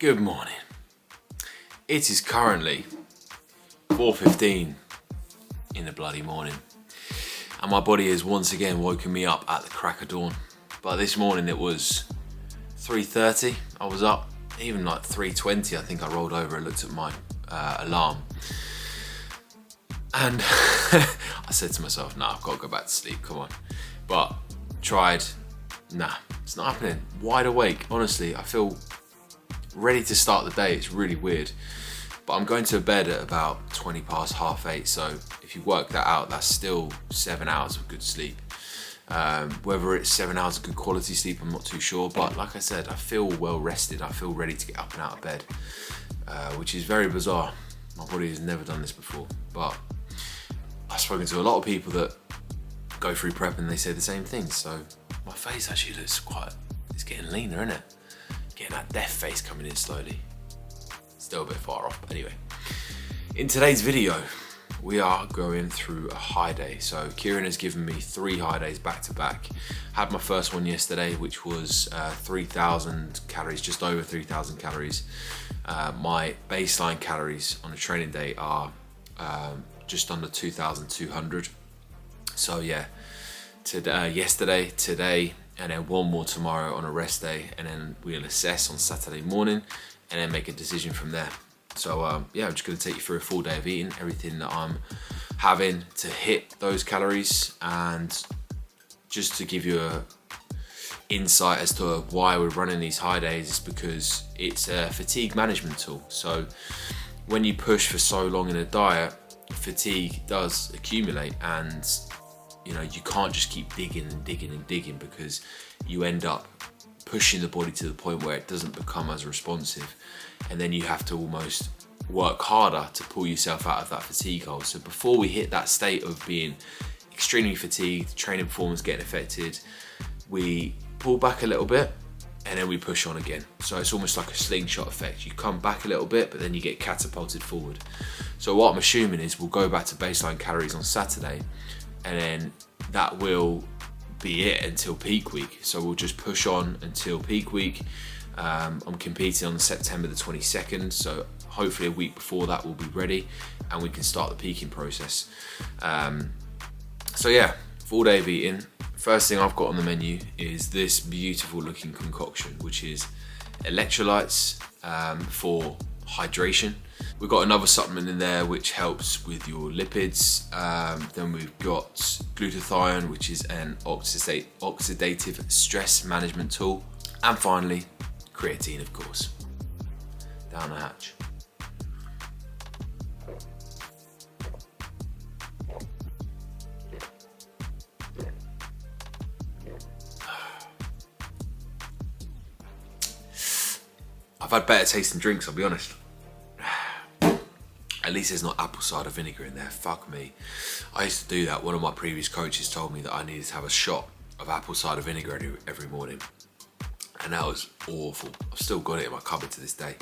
Good morning. It is currently 4:15 in the bloody morning, and my body has once again woken me up at the crack of dawn. But this morning it was 3:30. I was up, even like 3:20. I think I rolled over and looked at my alarm, and I said to myself, "Nah, I've got to go back to sleep. Come on." But tried. Nah, it's not happening. Wide awake. Honestly, I feel ready to start the day. It's really weird, but I'm going to bed at about 20 past half 8, so if you work that out, that's still 7 hours of good sleep. Whether it's 7 hours of good quality sleep, I'm not too sure, but like I said, I feel well rested. I feel ready to get up and out of bed, which is very bizarre. My body has never done this before, but I've spoken to a lot of people that go through prep and they say the same thing. So my face actually looks it's getting leaner, isn't it? Getting that death face coming in slowly. Still a bit far off, but anyway. In today's video, we are going through a high day. So Kieran has given me 3 high days back to back. Had my first one yesterday, which was 3,000 calories, just over 3,000 calories. My baseline calories on a training day are just under 2,200. So yeah, yesterday, today, and then one more tomorrow on a rest day, and then we'll assess on Saturday morning and then make a decision from there. So yeah, I'm just going to take you through a full day of eating, everything that I'm having to hit those calories, and just to give you a insight as to why we're running these high days is because it's a fatigue management tool. So when you push for so long in a diet, fatigue does accumulate, and you know, you can't just keep digging and digging and digging, because you end up pushing the body to the point where it doesn't become as responsive, and then you have to almost work harder to pull yourself out of that fatigue hole. So before we hit that state of being extremely fatigued, training performance getting affected, we pull back a little bit and then we push on again. So it's almost like a slingshot effect. You come back a little bit, but then you get catapulted forward. So what I'm assuming is we'll go back to baseline calories on Saturday, and then that will be it until peak week. So we'll just push on until peak week. I'm competing on September the 22nd, so hopefully a week before that we'll be ready and we can start the peaking process. So yeah, full day of eating. First thing I've got on the menu is this beautiful looking concoction, which is electrolytes for hydration. We've got another supplement in there which helps with your lipids. Then we've got glutathione, which is an oxidative stress management tool. And finally, creatine, of course, down the hatch. I've had better tasting drinks, I'll be honest. At least there's not apple cider vinegar in there. Fuck me. I used to do that. One of my previous coaches told me that I needed to have a shot of apple cider vinegar every morning, and that was awful. I've still got it in my cupboard to this day.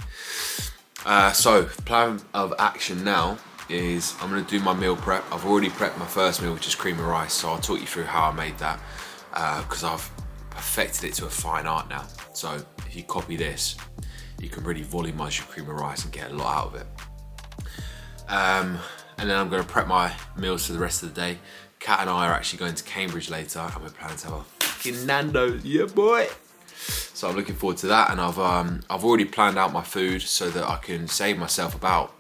So plan of action now is I'm going to do my meal prep. I've already prepped my first meal, which is cream of rice, so I'll talk you through how I made that, because I've perfected it to a fine art now. So if you copy this, you can really volumize your cream of rice and get a lot out of it. And then I'm going to prep my meals for the rest of the day. Kat and I are actually going to Cambridge later, and we're planning to have a fucking Nandos, yeah boy. So I'm looking forward to that, and I've already planned out my food so that I can save myself about,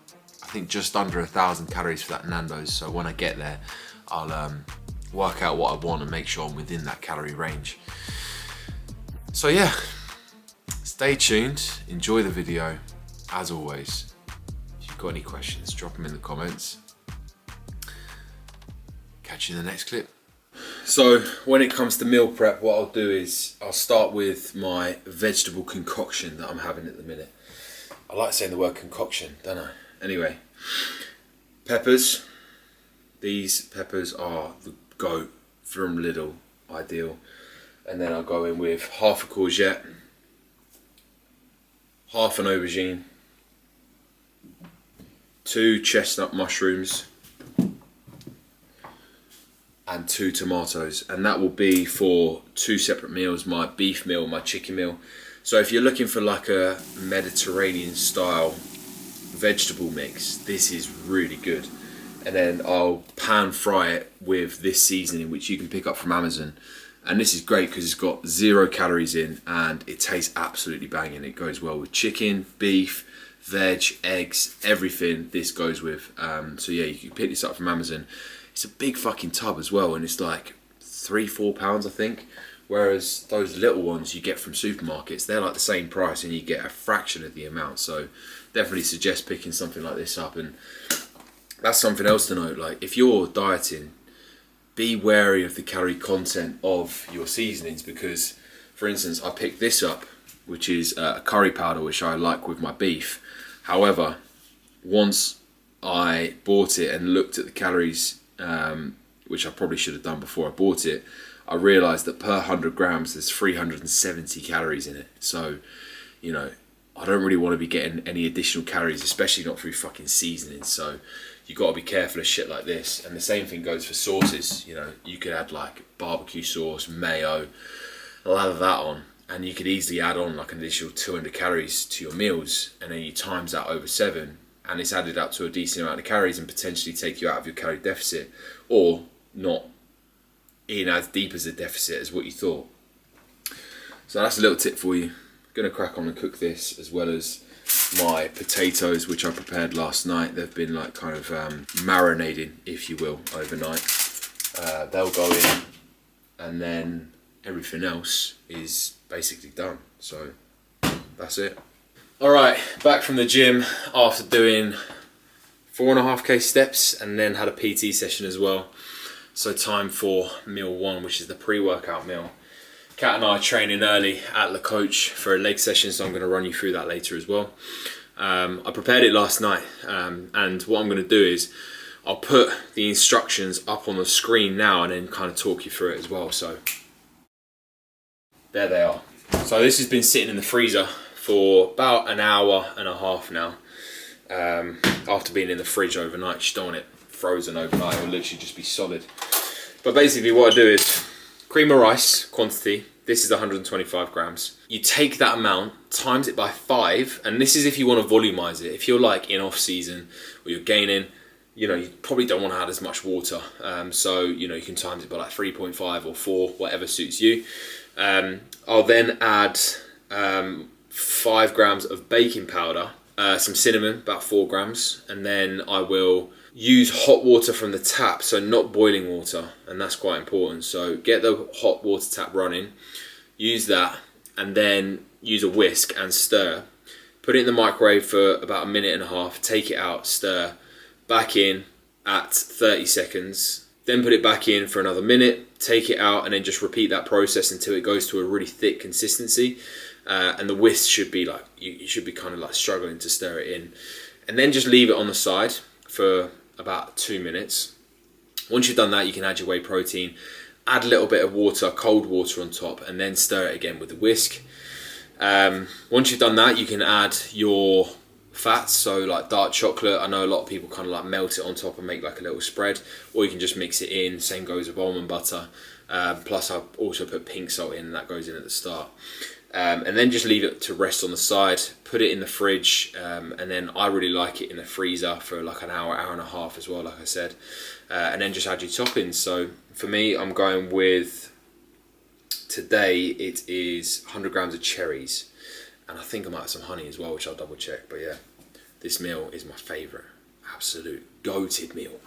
I think, just under 1,000 calories for that Nandos. So when I get there, I'll work out what I want and make sure I'm within that calorie range. So yeah, stay tuned, enjoy the video. As always, got any questions, drop them in the comments. Catch you in the next clip. So when it comes to meal prep, what I'll do is I'll start with my vegetable concoction that I'm having at the minute. I like saying the word concoction, don't I? Anyway, peppers. These peppers are the GOAT from Lidl, ideal. And then I'll go in with half a courgette, half an aubergine, 2 chestnut mushrooms, and 2 tomatoes, and that will be for 2 separate meals, my beef meal, my chicken meal. So if you're looking for like a Mediterranean style vegetable mix, this is really good. And then I'll pan fry it with this seasoning, which you can pick up from Amazon. And this is great because it's got 0 calories in and it tastes absolutely banging. It goes well with chicken, beef, veg, eggs, everything this goes with. So yeah, you can pick this up from Amazon. It's a big fucking tub as well, and it's like £3-4 I think. Whereas those little ones you get from supermarkets, they're like the same price and you get a fraction of the amount. So definitely suggest picking something like this up. And that's something else to note. Like if you're dieting, be wary of the calorie content of your seasonings, because for instance I picked this up, which is a curry powder which I like with my beef. However, once I bought it and looked at the calories, which I probably should have done before I bought it, I realised that per 100 grams there's 370 calories in it. So, you know, I don't really want to be getting any additional calories, especially not through fucking seasoning. So you got to be careful of shit like this. And the same thing goes for sauces. You know, you could add like barbecue sauce, mayo, lather that on, and you could easily add on like an additional 200 calories to your meals, and then you times that over 7, and it's added up to a decent amount of calories and potentially take you out of your calorie deficit, or not in as deep as a deficit as what you thought. So that's a little tip for you. Gonna crack on and cook this, as well as my potatoes, which I prepared last night. They've been like kind of marinating, if you will, overnight. They'll go in, and then everything else is basically done. So that's it. All right, back from the gym after doing 4.5k steps, and then had a PT session as well. So time for meal 1, which is the pre-workout meal. Kat and I are training early at Le Coach for a leg session, so I'm going to run you through that later as well. I prepared it last night, and what I'm going to do is I'll put the instructions up on the screen now and then kind of talk you through it as well. So there they are. So this has been sitting in the freezer for about an hour and a half now. After being in the fridge overnight, just don't want it frozen overnight, it'll literally just be solid. But basically what I do is cream of rice quantity. This is 125 grams. You take that amount, times it by 5, and this is if you want to volumize it. If you're like in off season or you're gaining, you know, you probably don't want to add as much water. So, you know, you can times it by like 3.5 or 4, whatever suits you. I'll then add 5 grams of baking powder, some cinnamon, about 4 grams, and then I will use hot water from the tap, so not boiling water, and that's quite important. So get the hot water tap running, use that, and then use a whisk and stir. Put it in the microwave for about 1.5 minutes, take it out, stir, back in at 30 seconds, then put it back in for another minute, take it out, and then just repeat that process until it goes to a really thick consistency. And the whisk should be like, you should be kind of like struggling to stir it in. And then just leave it on the side for about 2 minutes. Once you've done that, you can add your whey protein, add a little bit of water, cold water on top, and then stir it again with the whisk. Once you've done that, you can add your fats, so like dark chocolate. I know a lot of people kind of like melt it on top and make like a little spread, or you can just mix it in. Same goes with almond butter. Plus I also put pink salt in, and that goes in at the start. And then just leave it to rest on the side, put it in the fridge, and then I really like it in the freezer for like an hour, hour and a half as well, like I said, and then just add your toppings. So for me, I'm going with, today it is 100 grams of cherries, and I think I might have some honey as well, which I'll double check. But yeah, this meal is my favourite, absolute goated meal.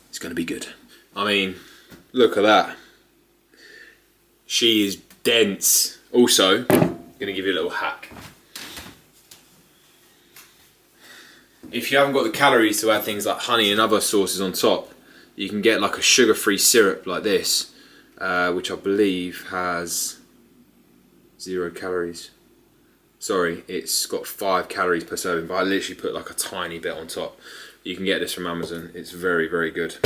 It's going to be good. I mean, look at that. She is dense. Also, I'm going to give you a little hack. If you haven't got the calories to add things like honey and other sauces on top, you can get like a sugar-free syrup like this, which I believe has 0 calories. Sorry, it's got 5 calories per serving, but I literally put like a tiny bit on top. You can get this from Amazon. It's very, very good.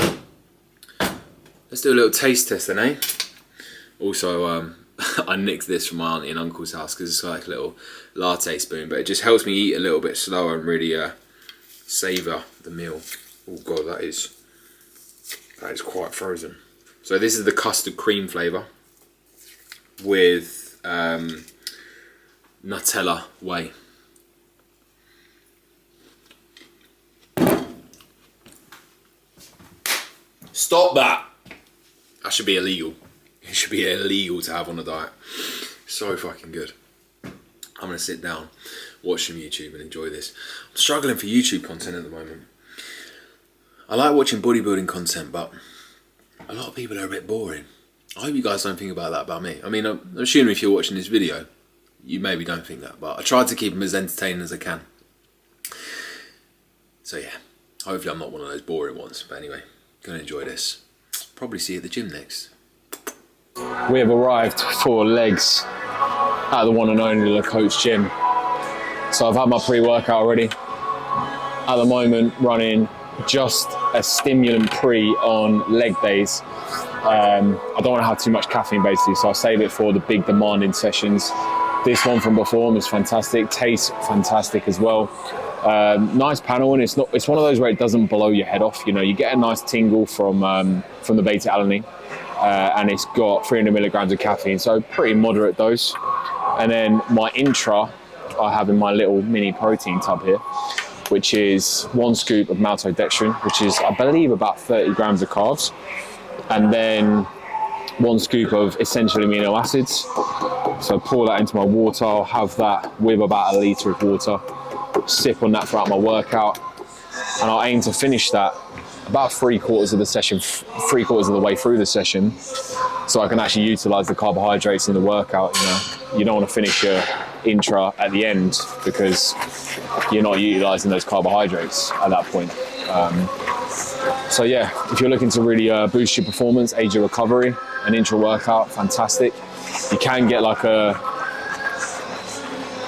Let's do a little taste test then, eh? Also, I nicked this from my auntie and uncle's house because it's like a little latte spoon, but it just helps me eat a little bit slower and really savour the meal. Oh god, that is quite frozen. So this is the custard cream flavour with Nutella whey. Stop that! That should be illegal. It should be illegal to have on a diet. So fucking good. I'm gonna sit down, watch some YouTube and enjoy this. I'm struggling for YouTube content at the moment. I like watching bodybuilding content, but a lot of people are a bit boring. I hope you guys don't think about that about me. I mean, I'm assuming if you're watching this video, you maybe don't think that, but I try to keep them as entertaining as I can. So yeah, hopefully I'm not one of those boring ones. But anyway, gonna enjoy this. Probably see you at the gym next. We have arrived for legs at the one and only Le Coach Gym. So I've had my pre-workout already. At the moment, running just a stimulant pre on leg days. I don't want to have too much caffeine basically, so I'll save it for the big demanding sessions. This one from before was fantastic, tastes fantastic as well. Nice panel, and it's one of those where it doesn't blow your head off. You know, you get a nice tingle from the beta alanine, and it's got 300 milligrams of caffeine, so pretty moderate dose. And then my intra, I have in my little mini protein tub here, which is 1 scoop of maltodextrin, which is, I believe, about 30 grams of carbs, and then 1 scoop of essential amino acids. So pour that into my water. I'll have that with about 1 litre of water, sip on that throughout my workout, and I'll aim to finish that about 3/4 of the session, 3/4 of the way through the session, so I can actually utilize the carbohydrates in the workout. You know, you don't want to finish your intra at the end because you're not utilizing those carbohydrates at that point. So yeah, if you're looking to really boost your performance, aid your recovery, an intra workout, fantastic. You can get like a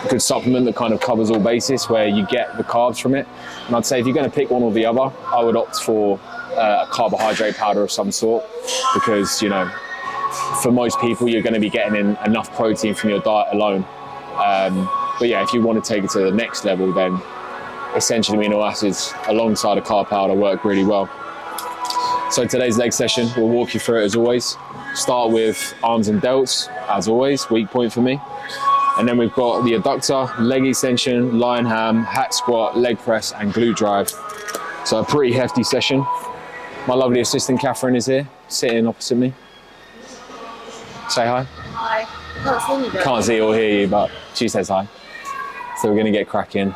good supplement that kind of covers all bases where you get the carbs from it. And I'd say if you're going to pick one or the other, I would opt for a carbohydrate powder of some sort, because, you know, for most people you're going to be getting in enough protein from your diet alone. But yeah, if you want to take it to the next level, then essential amino acids alongside a carb powder work really well. So today's leg session, we'll walk you through it as always. Start with arms and delts, as always, weak point for me. And then we've got the adductor, leg extension, lion ham, hack squat, leg press, and glute drive. So a pretty hefty session. My lovely assistant Catherine is here, sitting opposite me. Say hi. Hi. Can't see me though. Can't see or hear you, but she says hi. So we're gonna get cracking.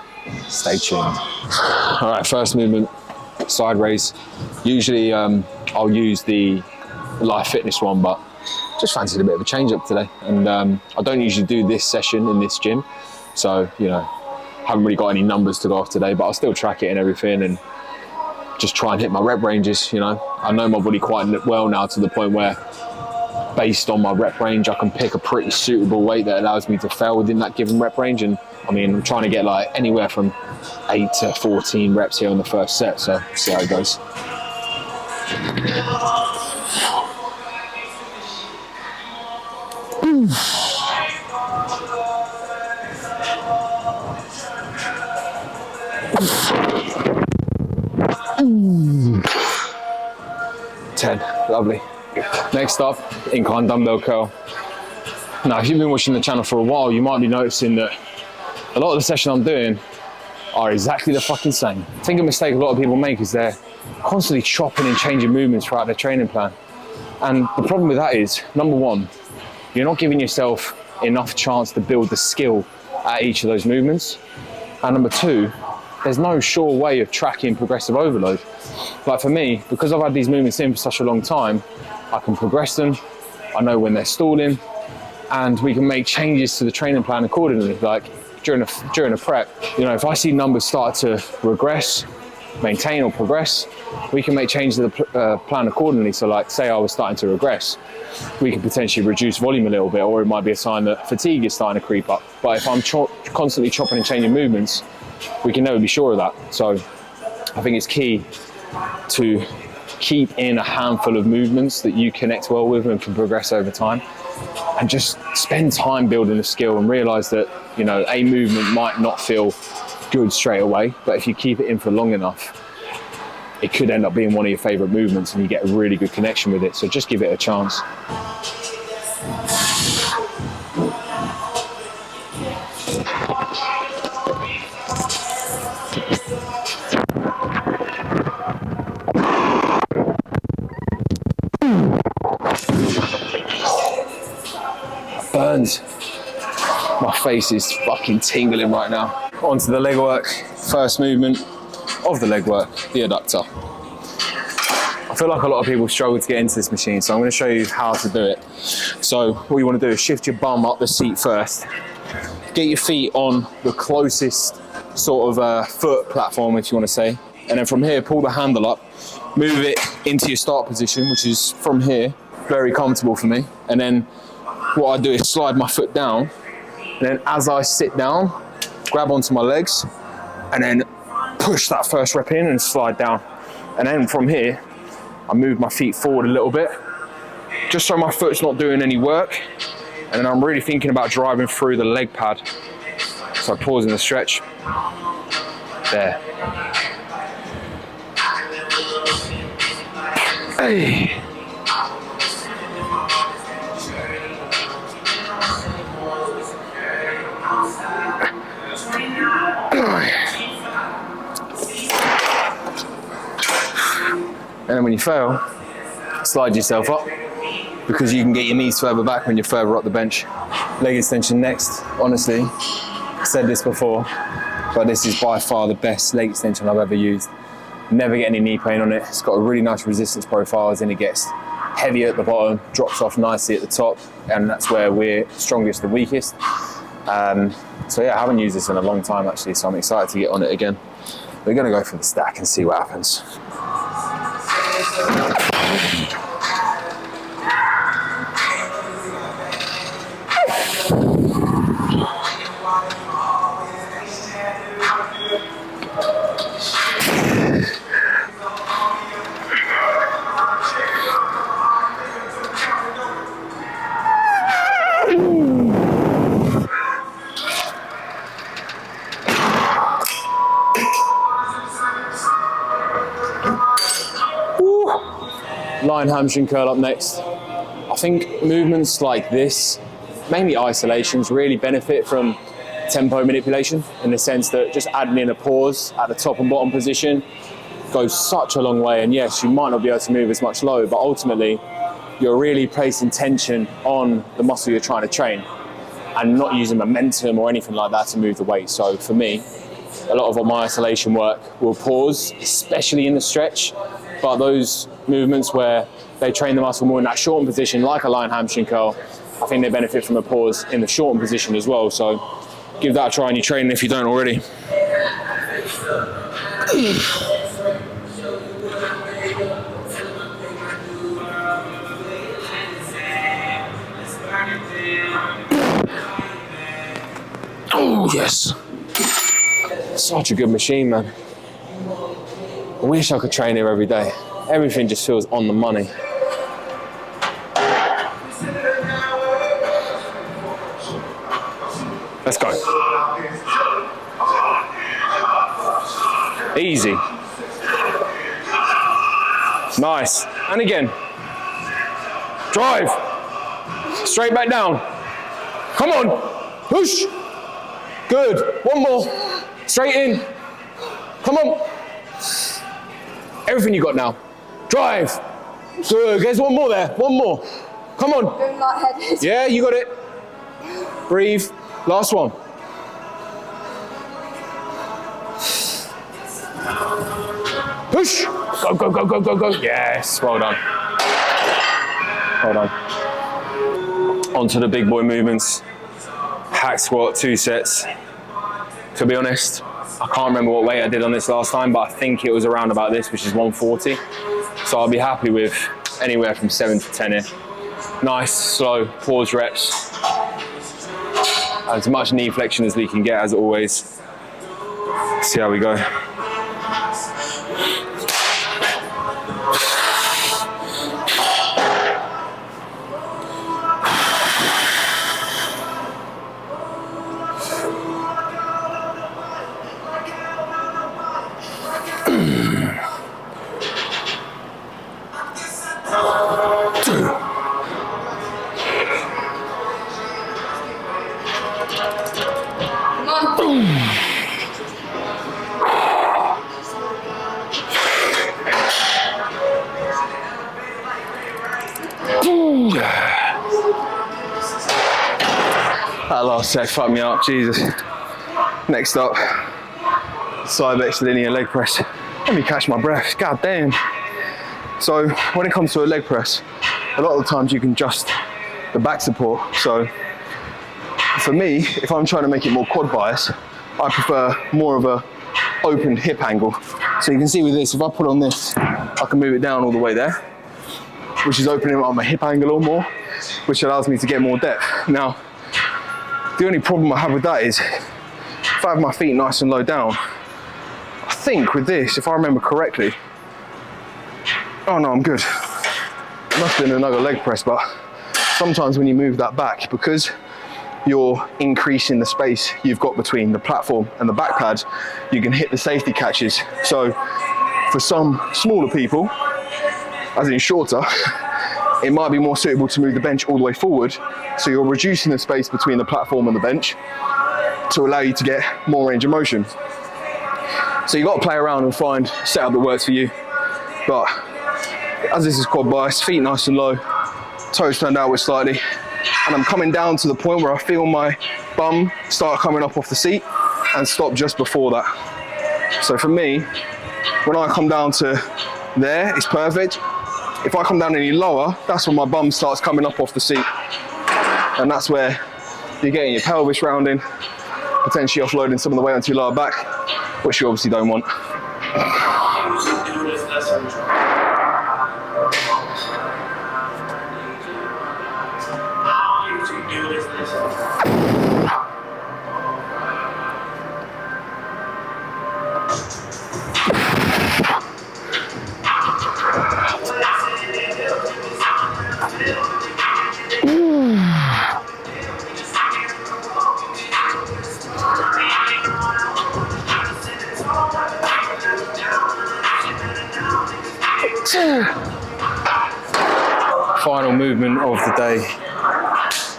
Stay tuned. All right, first movement, side raise. Usually I'll use the Life Fitness one, but just fancied a bit of a change up today. And I don't usually do this session in this gym, so, you know, haven't really got any numbers to go off today, but I'll still track it and everything and just try and hit my rep ranges. You know, I know my body quite well now, to the point where based on my rep range, I can pick a pretty suitable weight that allows me to fail within that given rep range. And I mean, I'm trying to get like anywhere from 8 to 14 reps here on the first set, so see how it goes. 10, lovely. Next up, incline dumbbell curl. Now, if you've been watching the channel for a while, you might be noticing that a lot of the sessions I'm doing are exactly the fucking same. I think a mistake a lot of people make is they're constantly chopping and changing movements throughout their training plan. And the problem with that is, number one, you're not giving yourself enough chance to build the skill at each of those movements. And number two, there's no sure way of tracking progressive overload. Like for me, because I've had these movements in for such a long time, I can progress them, I know when they're stalling, and we can make changes to the training plan accordingly. Like during a prep, you know, if I see numbers start to regress, maintain or progress, we can make changes to the plan accordingly. So like, say I was starting to regress, we could potentially reduce volume a little bit, or it might be a sign that fatigue is starting to creep up. But if I'm constantly chopping and changing movements, we can never be sure of that. So I think it's key to keep in a handful of movements that you connect well with and can progress over time, and just spend time building the skill and realize that, you know, a movement might not feel good straight away, but if you keep it in for long enough, it could end up being one of your favorite movements and you get a really good connection with it. So just give it a chance. face is fucking tingling right now. On to the leg work. First movement of the leg work, the adductor. I feel like a lot of people struggle to get into this machine, so I'm going to show you how to do it. So what you want to do is shift your bum up the seat first. Get your feet on the closest sort of foot platform, if you want to say. And then from here, pull the handle up, move it into your start position, which is from here. Very comfortable for me. And then what I do is slide my foot down. And then as I sit down, grab onto my legs and then push that first rep in and slide down. And then from here, I move my feet forward a little bit, just so my foot's not doing any work. And then I'm really thinking about driving through the leg pad. So I pause in the stretch. There. Hey. And then when you fail, slide yourself up, because you can get your knees further back when you're further up the bench. Leg extension next. Honestly, I've said this before, but this is by far the best leg extension I've ever used. Never get any knee pain on it. It's got a really nice resistance profile, as in it gets heavier at the bottom, drops off nicely at the top, and that's where we're strongest and weakest. So yeah, I haven't used this in a long time actually, so I'm excited to get on it again. We're gonna go for the stack and see what happens. Line hamstring curl up next. I think movements like this, mainly isolations, really benefit from tempo manipulation, in the sense that just adding in a pause at the top and bottom position goes such a long way. And yes, you might not be able to move as much low, but ultimately you're really placing tension on the muscle you're trying to train and not using momentum or anything like that to move the weight. So for me, a lot of my isolation work will pause, especially in the stretch, but those movements where they train the muscle more in that shortened position, like a line hamstring curl, I think they benefit from a pause in the shortened position as well. So give that a try in your training if you don't already. Oh, yes. Such a good machine, man. I wish I could train here every day. Everything just feels on the money. Let's go. Easy. Nice. And again. Drive. Straight back down. Come on. Push. Good. One more. Straight in. Come on. Everything you got now. Drive. Good. There's one more there. One more. Come on. Going lightheaded. Yeah, you got it. Breathe. Last one. Push. Go, go, go, go, go, go. Yes. Well done. Well done. On to the big boy movements. Hack squat, 2 sets. To be honest, I can't remember what weight I did on this last time, but I think it was around about this, which is 140. So I'll be happy with anywhere from 7 to 10 here. Nice, slow, pause reps. As much knee flexion as we can get, as always. See how we go. That last set fucked me up, Jesus. Next up, side legs linear leg press. Let me catch my breath, god damn. So when it comes to a leg press, a lot of the times you can adjust the back support. So for me, if I'm trying to make it more quad bias, I prefer more of a open hip angle. So you can see with this, if I put on this, I can move it down all the way there, which is opening up my hip angle or more, which allows me to get more depth. Now, the only problem I have with that is, if I have my feet nice and low down, I think with this, if I remember correctly, oh no, I'm good. It must have been another leg press, but sometimes when you move that back, because you're increasing the space you've got between the platform and the back pad, you can hit the safety catches. So for some smaller people, as in shorter, it might be more suitable to move the bench all the way forward, so you're reducing the space between the platform and the bench to allow you to get more range of motion. So you've got to play around and find a setup that works for you. But as this is quad bias, feet nice and low, toes turned outwards slightly, and I'm coming down to the point where I feel my bum start coming up off the seat and stop just before that. So for me, when I come down to there, it's perfect. If I come down any lower, that's when my bum starts coming up off the seat. And that's where you're getting your pelvis rounding, potentially offloading some of the weight onto your lower back, which you obviously don't want. Final movement of the day,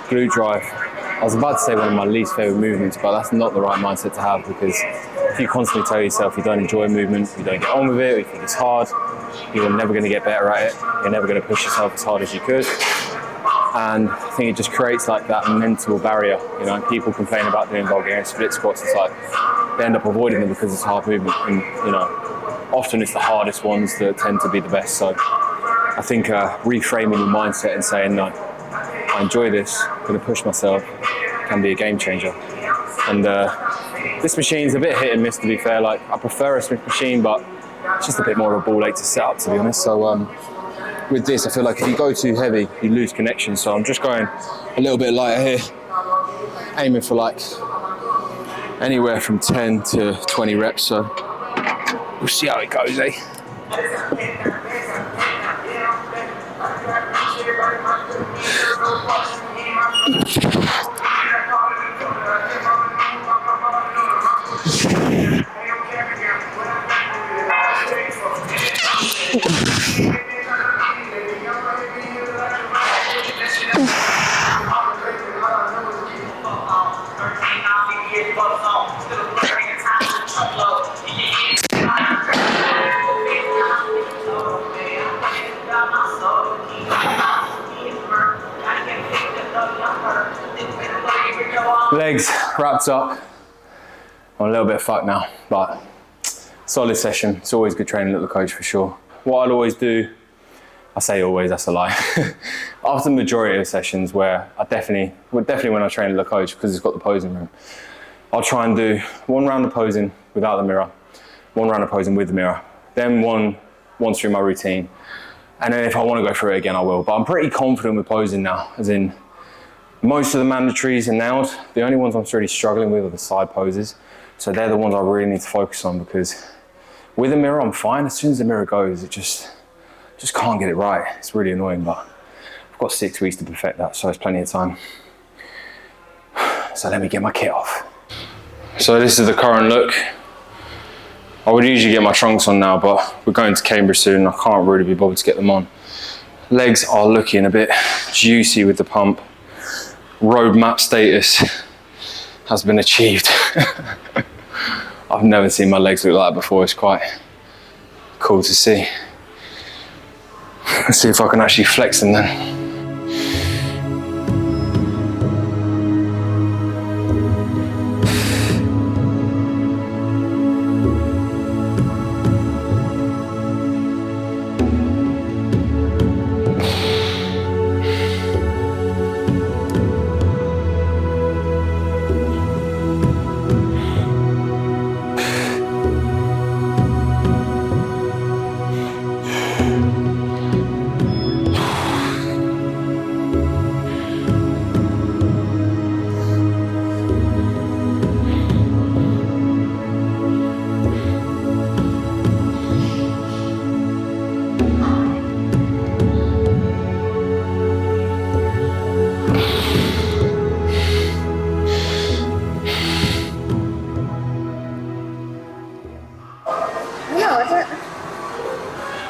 glute drive. I was about to say one of my least favourite movements, but that's not the right mindset to have, because if you constantly tell yourself you don't enjoy movement, you don't get on with it, or you think it's hard, you're never going to get better at it, you're never going to push yourself as hard as you could. And I think it just creates like that mental barrier. You know, people complain about doing Bulgarian split squats, it's like they end up avoiding them because it's hard movement, and you know, often it's the hardest ones that tend to be the best. So I think reframing your mindset and saying, no, I enjoy this, I'm going to push myself, can be a game changer. And this machine's a bit hit and miss, to be fair. Like, I prefer a Smith machine, but it's just a bit more of a ball ache to set up, to be honest. So with this, I feel like if you go too heavy, you lose connection. So I'm just going a little bit lighter here, aiming for like anywhere from 10 to 20 reps. So we'll see how it goes, eh? Legs wrapped up. I'm a little bit fucked now, but solid session. It's always good training at the coach for sure. What I'd always do, I say always, that's a lie. After the majority of sessions, where definitely when I train at the coach, because it's got the posing room, I'll try and do one round of posing without the mirror, one round of posing with the mirror, then once through my routine. And then if I want to go through it again, I will. But I'm pretty confident with posing now, as in most of the mandatories are nailed. The only ones I'm really struggling with are the side poses. So they're the ones I really need to focus on, because with a mirror, I'm fine. As soon as the mirror goes, it just can't get it right. It's really annoying, but I've got 6 weeks to perfect that, so it's plenty of time. So let me get my kit off. So this is the current look. I would usually get my trunks on now, but we're going to Cambridge soon. I can't really be bothered to get them on. Legs are looking a bit juicy with the pump. Roadmap status has been achieved. I've never seen my legs look like that before. It's quite cool to see. Let's see if I can actually flex them then.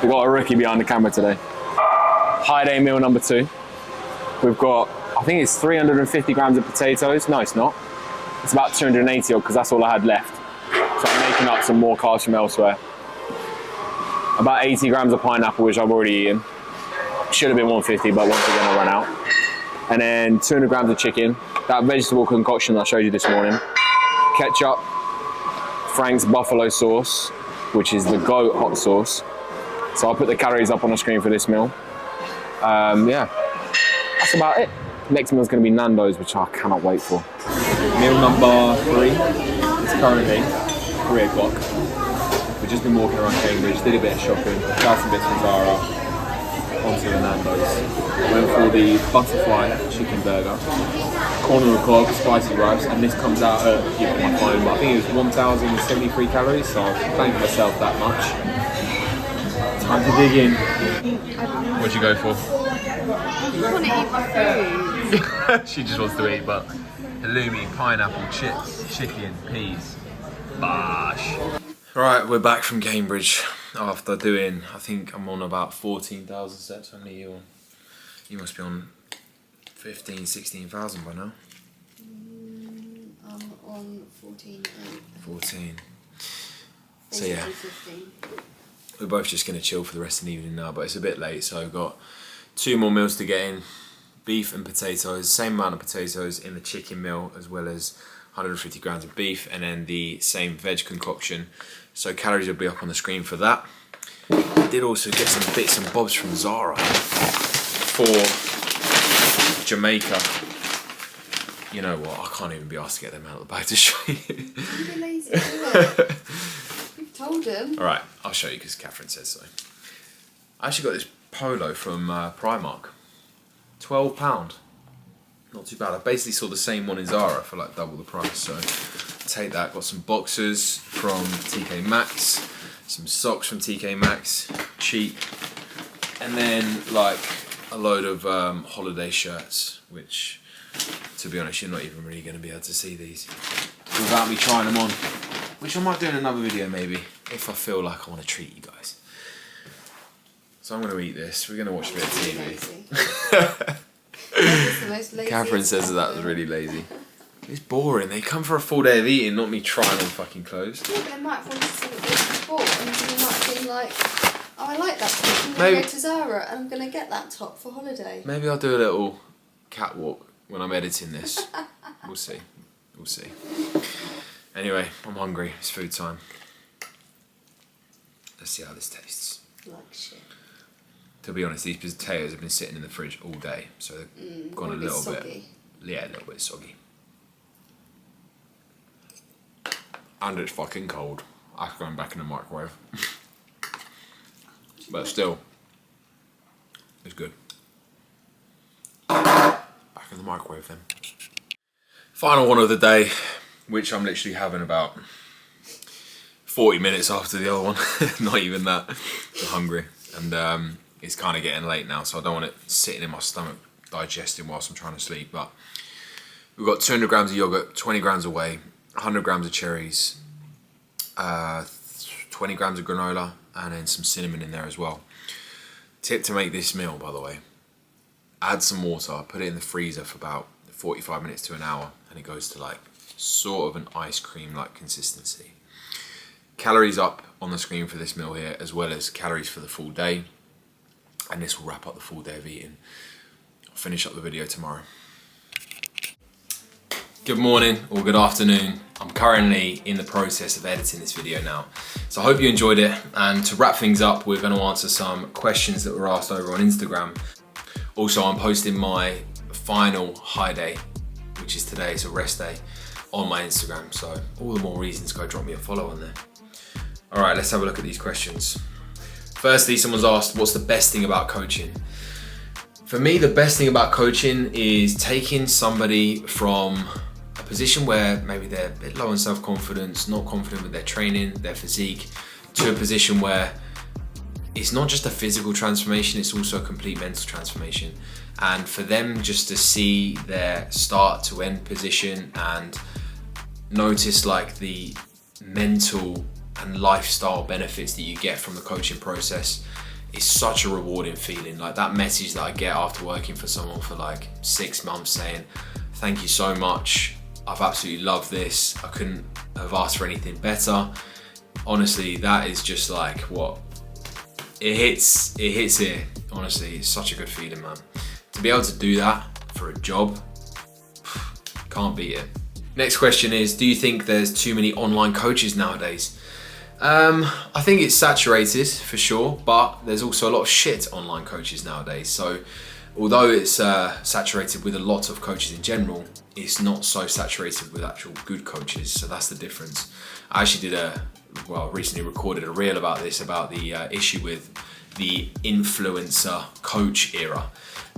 We've got a rookie behind the camera today. High day meal number 2. We've got, I think it's 350 grams of potatoes. No, it's not. It's about 280 because that's all I had left. So I'm making up some more carbs from elsewhere. About 80 grams of pineapple, which I've already eaten. Should have been 150, but once again I ran out. And then 200 grams of chicken. That vegetable concoction I showed you this morning. Ketchup, Frank's buffalo sauce, which is the goat hot sauce. So I'll put the calories up on the screen for this meal. Yeah, that's about it. Next meal is going to be Nandos, which I cannot wait for. Meal number 3. It's currently 3 o'clock. We've just been walking around Cambridge, did a bit of shopping, got some bits from Zara, onto the Nandos. Went for the butterfly chicken burger, corn on the cob, spicy rice, and this comes out at, you know, my phone, but I think it was 1,073 calories, so I thank myself that much. Time to dig in. What'd you go for? I want to eat my food. She just wants to eat, but halloumi, pineapple, chips, chicken, peas, bash. Right, we're back from Cambridge after doing, I think I'm on about 14,000 steps. How many are you on? You must be on 15, 16,000 by now. I'm on 14. 14. So yeah, 15. we're both just going to chill for the rest of the evening now, but it's a bit late, so I've got 2 more meals to get in. Beef and potatoes, same amount of potatoes in the chicken meal, as well as 150 grams of beef, and then the same veg concoction. So calories will be up on the screen for that. I did also get some bits and bobs from Zara for Jamaica. You know what, I can't even be asked to get them out of the bag to show you. You're lazy, you've told them. Alright, I'll show you because Catherine says so. I actually got this polo from Primark. £12. Not too bad. I basically saw the same one in Zara for like double the price, so take that. Got some boxers from TK Maxx, some socks from TK Maxx, cheap, and then like a load of holiday shirts, which, to be honest, you're not even really going to be able to see these without me trying them on, which I might do in another video maybe, if I feel like I want to treat you guys. So I'm going to eat this. We're going to watch a bit of TV. Catherine says that was really lazy. It's boring. They come for a full day of eating, not me trying on fucking clothes. Yeah, but they might have wanted to see what they've bought, and you might have been like, oh, I like that top. I'm going to go to Zara and I'm going to get that top for holiday. Maybe I'll do a little catwalk when I'm editing this. We'll see. We'll see. Anyway, I'm hungry. It's food time. Let's see how this tastes. Like shit. To be honest, these potatoes have been sitting in the fridge all day, so they've gone a little bit. Yeah, a little bit soggy. And it's fucking cold. I'm going back in the microwave. But still, it's good. Back in the microwave then. Final one of the day, which I'm literally having about 40 minutes after the other one. Not even that. I'm hungry. And it's kind of getting late now, so I don't want it sitting in my stomach digesting whilst I'm trying to sleep. But we've got 200 grams of yogurt, 20 grams of whey, 100 grams of cherries, 20 grams of granola, and then some cinnamon in there as well. Tip to make this meal, by the way: add some water, put it in the freezer for about 45 minutes to an hour, and it goes to like sort of an ice cream like consistency. Calories up on the screen for this meal here, as well as calories for the full day, and this will wrap up the full day of eating. I'll finish up the video tomorrow. Good morning or good afternoon. I'm currently in the process of editing this video now, so I hope you enjoyed it. And to wrap things up, we're going to answer some questions that were asked over on Instagram. Also, I'm posting my final high day, which is today, it's a rest day, on my Instagram, so all the more reasons to go drop me a follow on there. Alright, let's have a look at these questions. Firstly, someone's asked, what's the best thing about coaching? For me, the best thing about coaching is taking somebody from a position where maybe they're a bit low in self-confidence, not confident with their training, their physique, to a position where it's not just a physical transformation, it's also a complete mental transformation. And for them just to see their start to end position and notice like the mental and lifestyle benefits that you get from the coaching process is such a rewarding feeling. Like that message that I get after working for someone for like 6 months saying, thank you so much, I've absolutely loved this, I couldn't have asked for anything better. Honestly, that is just like what, it hits here. Honestly, it's such a good feeling, man. To be able to do that for a job, can't beat it. Next question is, do you think there's too many online coaches nowadays? I think it's saturated for sure, but there's also a lot of shit online coaches nowadays. So although it's saturated with a lot of coaches in general, it's not so saturated with actual good coaches. So that's the difference. I actually recently recorded a reel about this, about the issue with the influencer coach era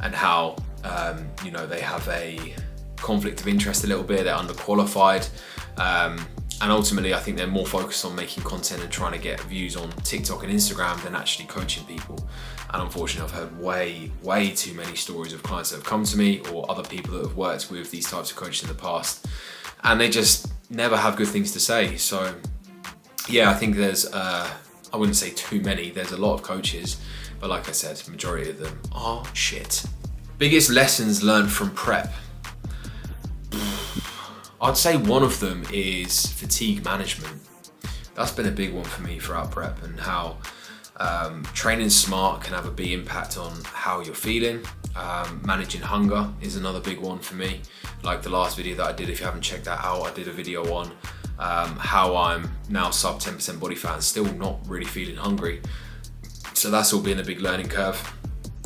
and how, they have a conflict of interest a little bit, they're underqualified. And ultimately, I think they're more focused on making content and trying to get views on TikTok and Instagram than actually coaching people. And unfortunately, I've heard way too many stories of clients that have come to me or other people that have worked with these types of coaches in the past, and they just never have good things to say. So yeah, I think there's, I wouldn't say too many, there's a lot of coaches, but like I said, the majority of them are shit. Biggest lessons learned from prep. I'd say one of them is fatigue management. That's been a big one for me throughout prep, and how training smart can have a big impact on how you're feeling. Managing hunger is another big one for me. Like the last video that I did, if you haven't checked that out, I did a video on how I'm now sub 10% body fat and still not really feeling hungry. So that's all been a big learning curve.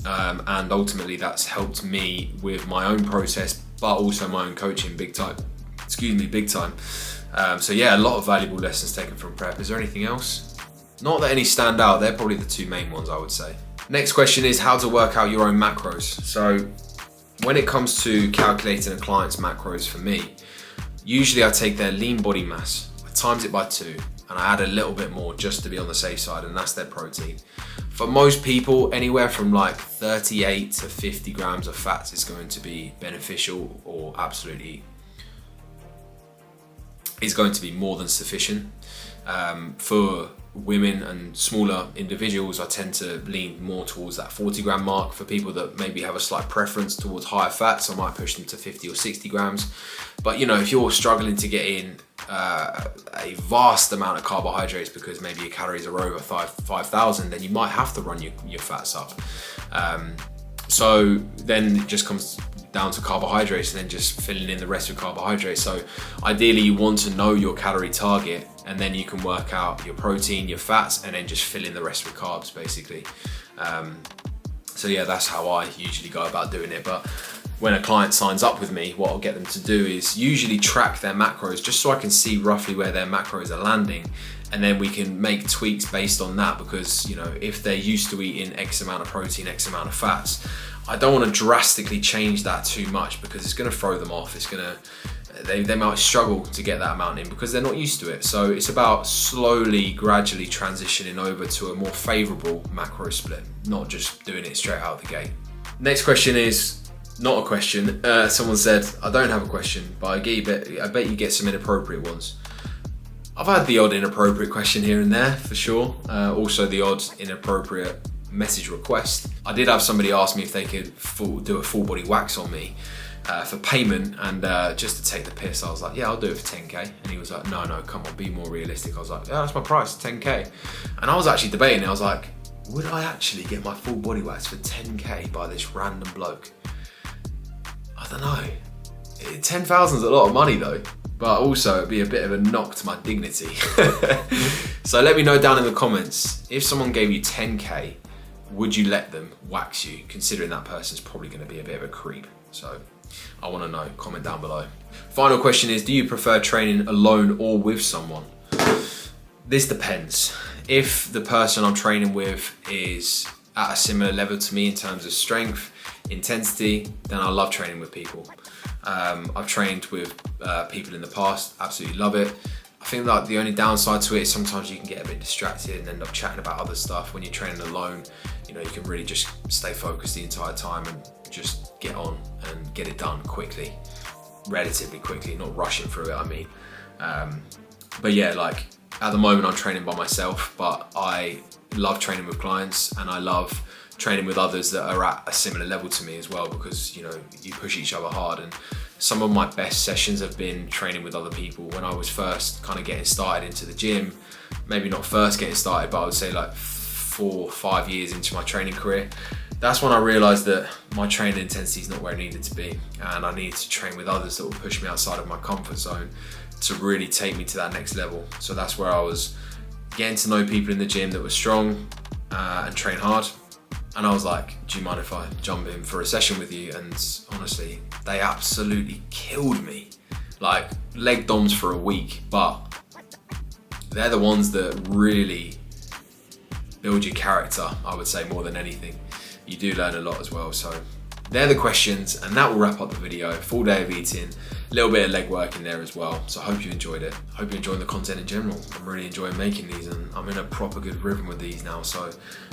And ultimately that's helped me with my own process, but also my own coaching big time. So yeah, a lot of valuable lessons taken from prep. Is there anything else? Not that any stand out, they're probably the two main ones I would say. Next question is how to work out your own macros. So when it comes to calculating a client's macros for me, usually I take their lean body mass, I times it by 2, and I add a little bit more just to be on the safe side, and that's their protein. For most people, anywhere from like 38 to 50 grams of fats is going to be beneficial, or absolutely is going to be more than sufficient. For women and smaller individuals, I tend to lean more towards that 40 gram mark. For people that maybe have a slight preference towards higher fats, I might push them to 50 or 60 grams. But if you're struggling to get in a vast amount of carbohydrates because maybe your calories are over 5,000, then you might have to run your fats up. So then it just comes down to carbohydrates and then just filling in the rest with carbohydrates. So ideally you want to know your calorie target, and then you can work out your protein, your fats, and then just fill in the rest with carbs basically. So yeah, that's how I usually go about doing it. But when a client signs up with me, what I'll get them to do is usually track their macros, just so I can see roughly where their macros are landing, and then we can make tweaks based on that. Because if they're used to eating X amount of protein, X amount of fats, I don't want to drastically change that too much, because it's going to throw them off. They might struggle to get that amount in because they're not used to it. So it's about slowly, gradually transitioning over to a more favorable macro split, not just doing it straight out of the gate. Next question is not a question. Someone said, I don't have a question, but I bet you get some inappropriate ones. I've had the odd inappropriate question here and there for sure. Also the odd inappropriate message request. I did have somebody ask me if they could do a full body wax on me for payment, and just to take the piss, I was like, yeah, I'll do it for 10k. And he was like, no, come on, be more realistic. I was like, yeah, that's my price, 10k. And I was actually debating it. I was like, would I actually get my full body wax for 10k by this random bloke? I don't know. 10,000 is a lot of money though, but also it'd be a bit of a knock to my dignity. So let me know down in the comments, if someone gave you 10k, would you let them wax you, considering that person's probably going to be a bit of a creep? So I want to know, comment down below. Final question is, do you prefer training alone or with someone? This depends. If the person I'm training with is at a similar level to me in terms of strength, intensity, then I love training with people. I've trained with people in the past, absolutely love it. I think that the only downside to it is sometimes you can get a bit distracted and end up chatting about other stuff. When you're training alone, you can really just stay focused the entire time and just get on and get it done quickly, relatively quickly, not rushing through it, I mean. But yeah, like At the moment I'm training by myself, but I love training with clients and I love training with others that are at a similar level to me as well, because you know, you push each other hard. And some of my best sessions have been training with other people. When I was first kind of getting started into the gym, maybe not first getting started, but I would say like 4 or 5 years into my training career, that's when I realized that my training intensity is not where it needed to be, and I needed to train with others that will push me outside of my comfort zone to really take me to that next level. So that's where I was getting to know people in the gym that were strong and train hard. And I was like, do you mind if I jump in for a session with you? And honestly, they absolutely killed me. Like leg DOMs for a week, but they're the ones that really build your character, I would say, more than anything. You do learn a lot as well. So they're the questions, and that will wrap up the video. Full day of eating, a little bit of leg work in there as well. So I hope you enjoyed it. I hope you're enjoying the content in general. I'm really enjoying making these, and I'm in a proper good rhythm with these now. So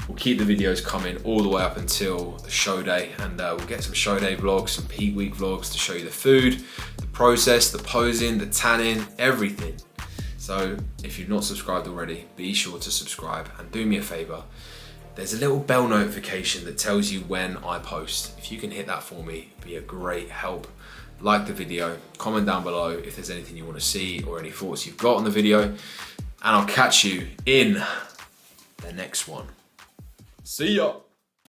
we'll keep the videos coming all the way up until show day, and we'll get some show day vlogs, some peak week vlogs to show you the food, the process, the posing, the tanning, everything. So if you've not subscribed already, be sure to subscribe, and do me a favor. There's a little bell notification that tells you when I post. If you can hit that for me, it'd be a great help. Like the video, comment down below if there's anything you want to see or any thoughts you've got on the video, and I'll catch you in the next one. See ya.